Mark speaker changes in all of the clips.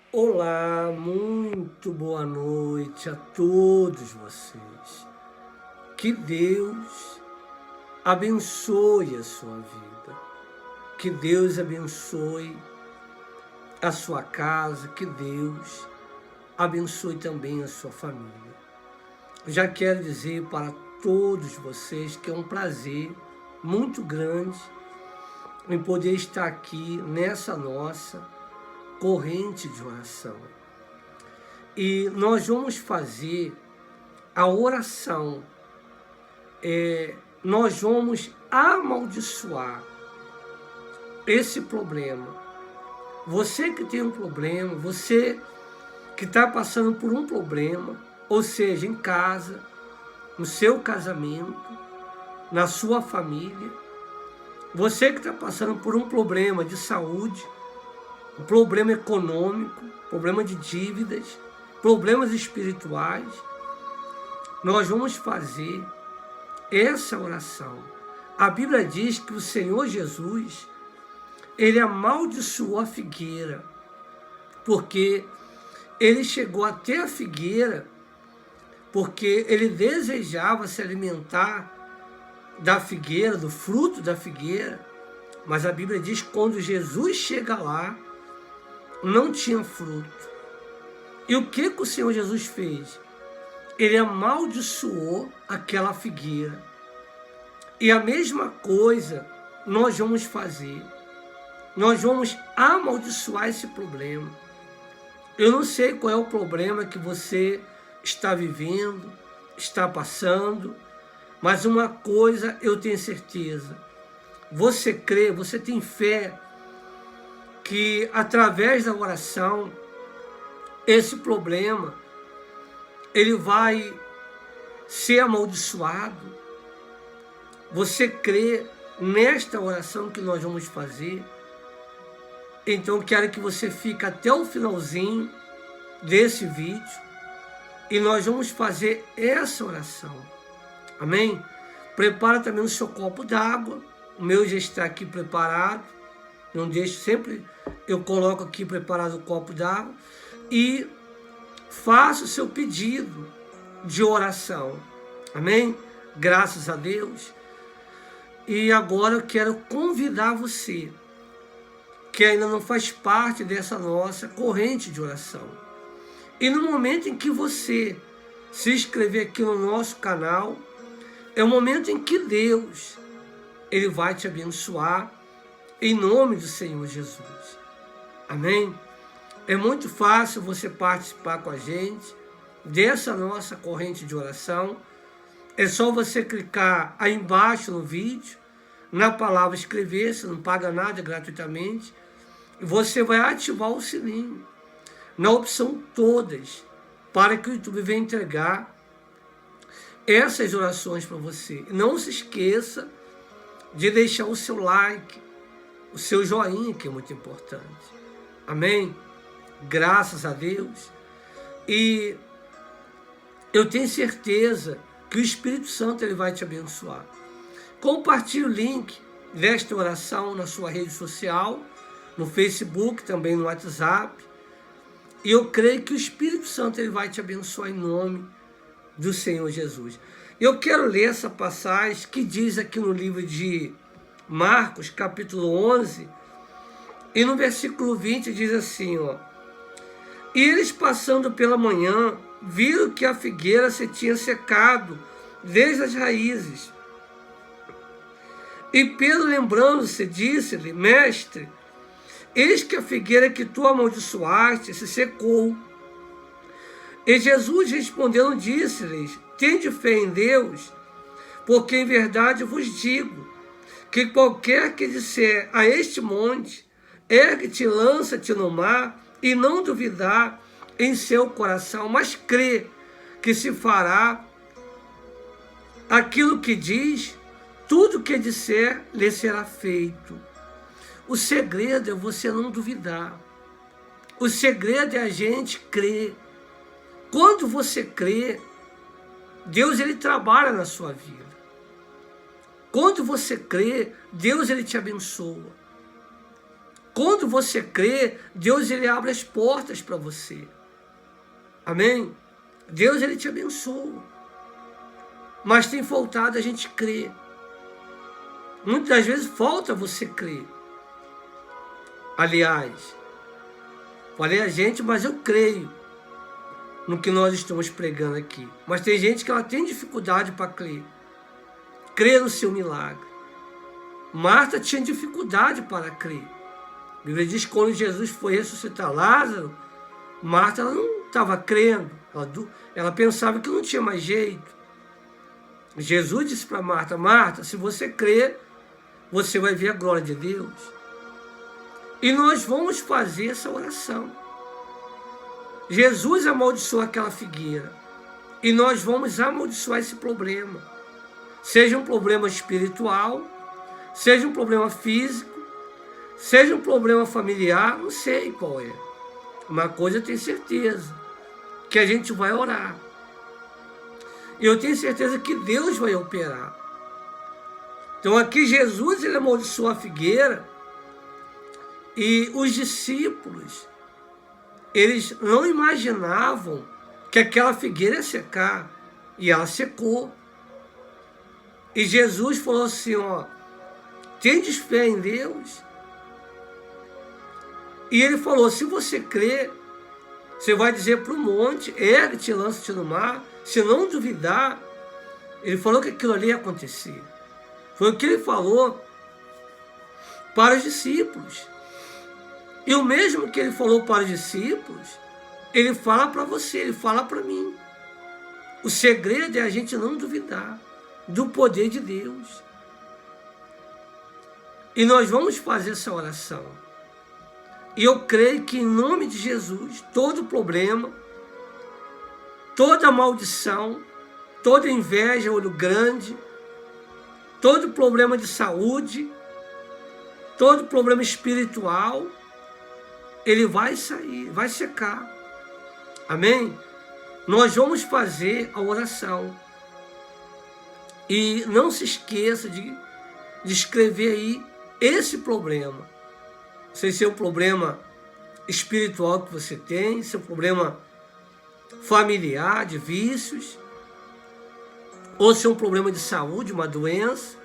Speaker 1: Olá, muito boa noite a todos vocês. Que Deus abençoe a sua vida. Que Deus abençoe a sua casa. Que Deus abençoe também a sua família. Já quero dizer para todos vocês que é um prazer muito grande em poder estar aqui nessa nossa corrente de oração. E nós vamos fazer a oração, nós vamos amaldiçoar esse problema. Você que tem um problema, você que está passando por um problema, ou seja, em casa, no seu casamento, na sua família, você que está passando por um problema de saúde, um problema econômico, problema de dívidas, problemas espirituais, nós vamos fazer essa oração. A Bíblia diz que o Senhor Jesus, ele amaldiçoou a figueira, porque ele chegou até a figueira, porque ele desejava se alimentar da figueira, do fruto da figueira, mas a Bíblia diz que quando Jesus chega lá, não tinha fruto. E o que o Senhor Jesus fez? Ele amaldiçoou aquela figueira. E a mesma coisa nós vamos fazer. Nós vamos amaldiçoar esse problema. Eu não sei qual é o problema que você está vivendo, está passando, mas uma coisa eu tenho certeza. Você crê, você tem fé que através da oração, esse problema, ele vai ser amaldiçoado. Você crê nesta oração que nós vamos fazer? Então quero que você fique até o finalzinho desse vídeo e nós vamos fazer essa oração. Amém? Prepara também o seu copo d'água. O meu já está aqui preparado. Não deixe, sempre eu coloco aqui preparado o copo d'água. E faça o seu pedido de oração. Amém? Graças a Deus. E agora eu quero convidar você, que ainda não faz parte dessa nossa corrente de oração. E no momento em que você se inscrever aqui no nosso canal, é o momento em que Deus, ele vai te abençoar em nome do Senhor Jesus. Amém? É muito fácil você participar com a gente dessa nossa corrente de oração. É só você clicar aí embaixo no vídeo, na palavra inscrever, você não paga nada gratuitamente. E você vai ativar o sininho, na opção todas, para que o YouTube venha entregar essas orações para você. Não se esqueça de deixar o seu like, o seu joinha, que é muito importante. Amém? Graças a Deus. E eu tenho certeza que o Espírito Santo ele vai te abençoar. Compartilhe o link desta oração na sua rede social, no Facebook, também no WhatsApp. E eu creio que o Espírito Santo ele vai te abençoar em nome do Senhor Jesus. Eu quero ler essa passagem que diz aqui no livro de Marcos, capítulo 11, e no versículo 20 diz assim, ó: E eles passando pela manhã, viram que a figueira se tinha secado desde as raízes. E Pedro, lembrando-se, disse-lhe: Mestre, eis que a figueira que tu amaldiçoaste se secou. E Jesus respondendo disse-lhes: Tende fé em Deus, porque em verdade vos digo, que qualquer que disser a este monte, ergue-te e lança-te no mar, e não duvidar em seu coração, mas crê que se fará aquilo que diz, tudo que disser lhe será feito. O segredo é você não duvidar. O segredo é a gente crer. Quando você crê, Deus ele trabalha na sua vida. Quando você crê, Deus ele te abençoa. quando você crê, Deus ele abre as portas para você. Amém? Deus ele te abençoa. Mas tem faltado a gente crer. Muitas das vezes falta você crer. Aliás, falei a gente, mas eu creio no que nós estamos pregando aqui. Mas tem gente que ela tem dificuldade para crer. Crer no seu milagre. Marta tinha dificuldade para crer. A Bíblia diz que quando Jesus foi ressuscitar Lázaro, Marta ela não estava crendo. Ela pensava que não tinha mais jeito. Jesus disse para Marta, Marta, se você crer, você vai ver a glória de Deus. E nós vamos fazer essa oração. Jesus amaldiçoou aquela figueira. E nós vamos amaldiçoar esse problema. Seja um problema espiritual, seja um problema físico, seja um problema familiar, não sei qual é. Uma coisa eu tenho certeza, que a gente vai orar. E eu tenho certeza que Deus vai operar. Então aqui Jesus ele amaldiçoou a figueira e os discípulos, eles não imaginavam que aquela figueira ia secar. E ela secou. E Jesus falou assim, ó, tendes fé em Deus? E ele falou, se você crer, você vai dizer para o monte, ergue-te e lança-te no mar. Se não duvidar, ele falou que aquilo ali ia acontecer. Foi o que ele falou para os discípulos. E o mesmo que ele falou para os discípulos, ele fala para você, ele fala para mim. O segredo é a gente não duvidar do poder de Deus. E nós vamos fazer essa oração. E eu creio que em nome de Jesus, todo problema, toda maldição, toda inveja, olho grande, todo problema de saúde, todo problema espiritual, ele vai sair, vai secar. Amém? Nós vamos fazer a oração. E não se esqueça de escrever aí esse problema. Não sei se é um problema espiritual que você tem, se é um problema familiar, de vícios, ou se é um problema de saúde, uma doença,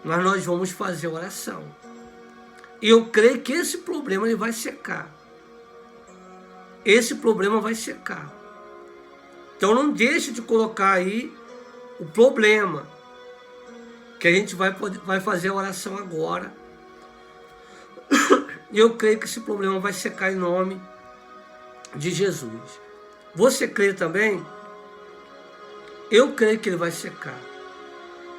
Speaker 1: mas nós vamos fazer oração. E eu creio que esse problema ele vai secar. Esse problema vai secar. Então não deixe de colocar aí o problema, que a gente vai fazer a oração agora. E eu creio que esse problema vai secar em nome de Jesus. Você crê também? Eu creio que ele vai secar.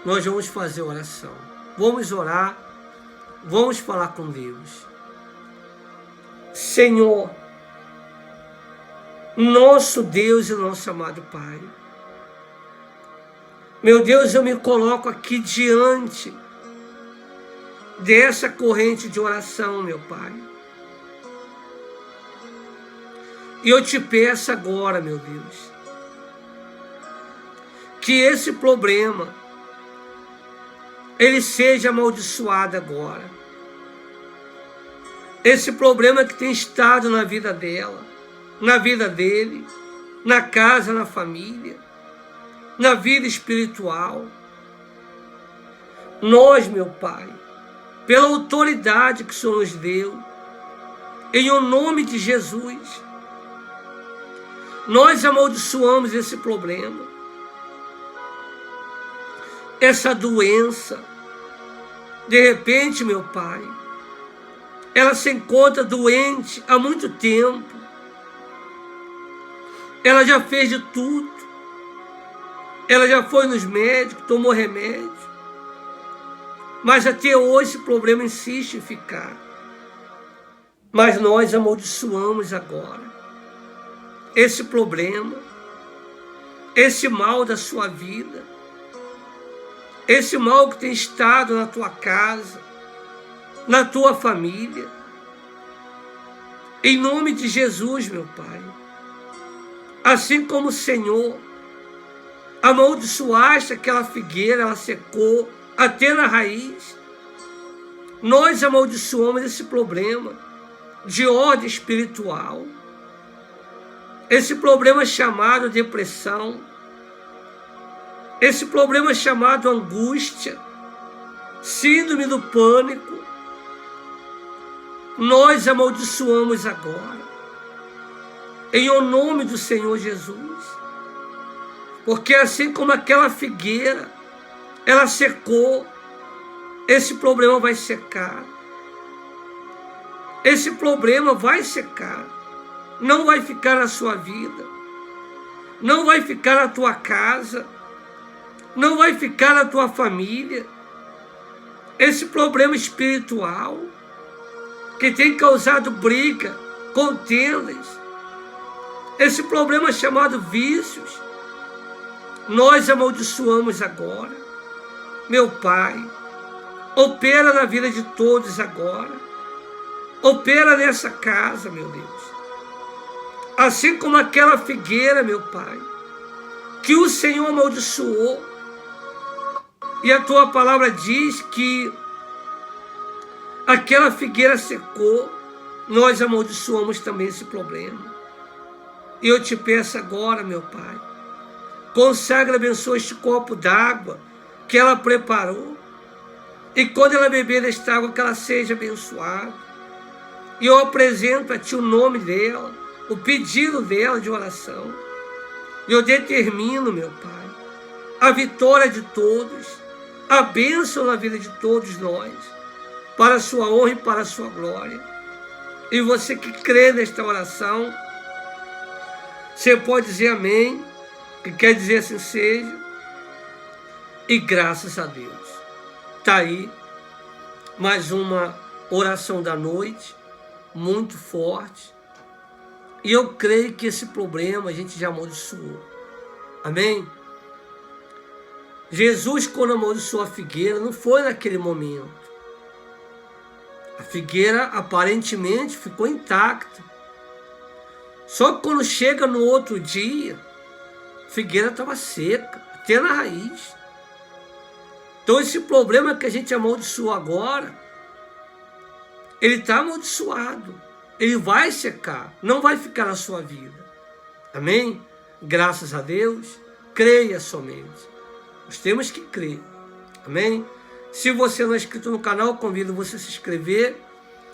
Speaker 1: Nós vamos fazer oração. Vamos orar. Vamos falar com Deus. Senhor, nosso Deus e nosso amado Pai, meu Deus, eu me coloco aqui diante dessa corrente de oração, meu Pai. E eu te peço agora, meu Deus, que esse problema, ele seja amaldiçoado agora. Esse problema que tem estado na vida dela, na vida dele, na casa, na família, na vida espiritual. Nós, meu Pai, pela autoridade que o Senhor nos deu, em o nome de Jesus, nós amaldiçoamos esse problema, essa doença. De repente, meu Pai, ela se encontra doente há muito tempo. Ela já fez de tudo. Ela já foi nos médicos, tomou remédio. Mas até hoje esse problema insiste em ficar. Mas nós amaldiçoamos agora esse problema, esse mal da sua vida, esse mal que tem estado na tua casa, na tua família. Em nome de Jesus, meu Pai. Assim como o Senhor amaldiçoaste aquela figueira, ela secou até na raiz. Nós amaldiçoamos esse problema de ordem espiritual, esse problema chamado depressão, esse problema chamado angústia, síndrome do pânico. Nós amaldiçoamos agora, em o nome do Senhor Jesus, porque assim como aquela figueira, ela secou, esse problema vai secar. Esse problema vai secar. Não vai ficar na sua vida. Não vai ficar na tua casa. Não vai ficar na tua família. Esse problema espiritual que tem causado briga, contendas, esse problema chamado vícios, nós amaldiçoamos agora. Meu Pai, opera na vida de todos agora. Opera nessa casa, meu Deus. Assim como aquela figueira, meu Pai, que o Senhor amaldiçoou. E a tua palavra diz que aquela figueira secou. Nós amaldiçoamos também esse problema. E eu te peço agora, meu Pai, consagra, abençoa este copo d'água que ela preparou. E quando ela beber desta água, que ela seja abençoada. E eu apresento a Ti o nome dela, o pedido dela de oração. E eu determino, meu Pai, a vitória de todos, a bênção na vida de todos nós, para a Sua honra e para a Sua glória. E você que crê nesta oração, você pode dizer amém, que quer dizer assim seja, e graças a Deus. Está aí mais uma oração da noite, muito forte, e eu creio que esse problema a gente já amaldiçoou. Amém? Jesus, quando amaldiçoou a figueira, não foi naquele momento. A figueira aparentemente ficou intacta. Só que quando chega no outro dia, a figueira estava seca, até na raiz. Então esse problema que a gente amaldiçoou agora, ele está amaldiçoado. Ele vai secar, não vai ficar na sua vida. Amém? Graças a Deus, creia somente. Nós temos que crer. Amém? Se você não é inscrito no canal, convido você a se inscrever.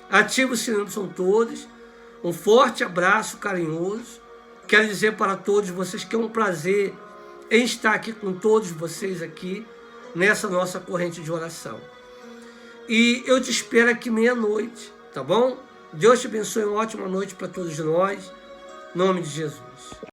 Speaker 1: Ative o sininho, são todos. Um forte abraço carinhoso. Quero dizer para todos vocês que é um prazer em estar aqui com todos vocês aqui, nessa nossa corrente de oração. E eu te espero aqui meia-noite, tá bom? Deus te abençoe, uma ótima noite para todos nós. Em nome de Jesus.